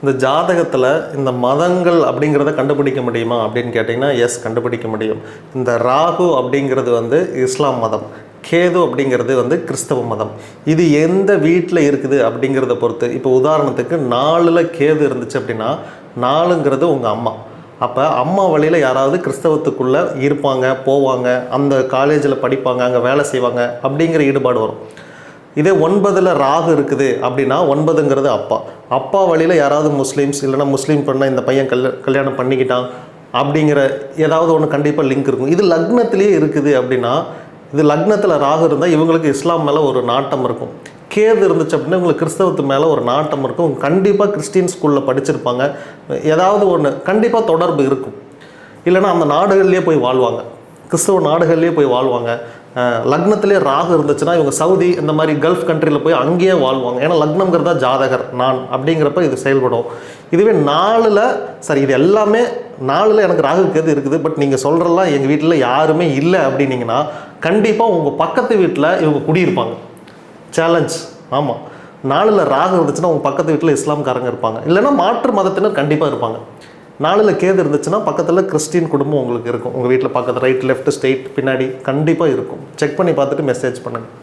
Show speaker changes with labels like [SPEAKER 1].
[SPEAKER 1] இந்த ஜாதகத்தில் இந்த மதங்கள் அப்படிங்கிறத கண்டுபிடிக்க முடியுமா அப்படின்னு கேட்டிங்கன்னா எஸ், கண்டுபிடிக்க முடியும். இந்த ராகு அப்படிங்கிறது வந்து இஸ்லாம் மதம், கேது அப்படிங்கிறது வந்து கிறிஸ்தவ மதம். இது எந்த வீட்டில் இருக்குது அப்படிங்கிறத பொறுத்து. இப்போ உதாரணத்துக்கு 4ல் கேது இருந்துச்சு அப்படின்னா 4ங்கிறது உங்கள் அம்மா. அப்போ அம்மா வழியில் யாராவது கிறிஸ்தவத்துக்குள்ளே இருப்பாங்க, போவாங்க, அந்த காலேஜில் படிப்பாங்க, அங்கே வேலை செய்வாங்க அப்படிங்கிற ஈடுபாடு வரும். இதே 9ல் ராகு இருக்குது அப்படின்னா 9ங்கிறது அப்பா. அப்பா வழியில் யாராவது முஸ்லீம்ஸ், இல்லைனா முஸ்லீம் பண்ண இந்த பையன் கல்யாணம் பண்ணிக்கிட்டான் அப்படிங்கிற ஏதாவது ஒன்று கண்டிப்பாக லிங்க் இருக்கும். இது லக்னத்திலேயே இருக்குது அப்படின்னா, இது லக்னத்தில் ராகு இருந்தால் இவங்களுக்கு இஸ்லாம் மேலே ஒரு நாட்டம் இருக்கும். கேது இருந்துச்சு அப்படின்னா இவங்களுக்கு கிறிஸ்தவத்து மேலே ஒரு நாட்டம் இருக்கும். கண்டிப்பாக கிறிஸ்டின் ஸ்கூலில் படிச்சிருப்பாங்க, ஏதாவது ஒன்று கண்டிப்பாக தொடர்பு இருக்கும். இல்லைனா அந்த நாடுகள்லேயே போய் வாழ்வாங்க, கிறிஸ்தவ நாடுகள்லேயே போய் வாழ்வாங்க. லக்னத்திலே ராகு இருந்துச்சுன்னா இவங்க சவுதி இந்த மாதிரி கல்ஃப் கண்ட்ரியில் போய் அங்கேயே வாழ்வாங்க. ஏன்னா லக்னம்ங்கிறதா ஜாதகர் நான் அப்படிங்கிறப்ப இது செயல்படும். இதுவே 4ல் சரி, இது எல்லாமே 4ல் எனக்கு ராகு கேது இருக்குது, பட் நீங்கள் சொல்கிறலாம் எங்கள் வீட்டில் யாருமே இல்லை அப்படின்னீங்கன்னா கண்டிப்பாக உங்கள் பக்கத்து வீட்டில் இவங்க குடியிருப்பாங்க. சேலஞ்ச். ஆமாம், 4ல் ராகு இருந்துச்சுன்னா உங்கள் பக்கத்து வீட்டில் இஸ்லாம்காரங்க இருப்பாங்க, இல்லைனா மாற்று மதத்தினர் கண்டிப்பாக இருப்பாங்க. 4ல் கேது இருந்துச்சுன்னா பக்கத்தில் கிறிஸ்டின் குடும்பம் உங்களுக்கு இருக்கும். உங்கள் வீட்டில் பக்கத்தில் ரைட், லெஃப்ட், ஸ்ட்ரெயிட், பின்னாடி கண்டிப்பாக இருக்கும். செக் பண்ணி பார்த்துட்டு மெசேஜ் பண்ணுங்கள்.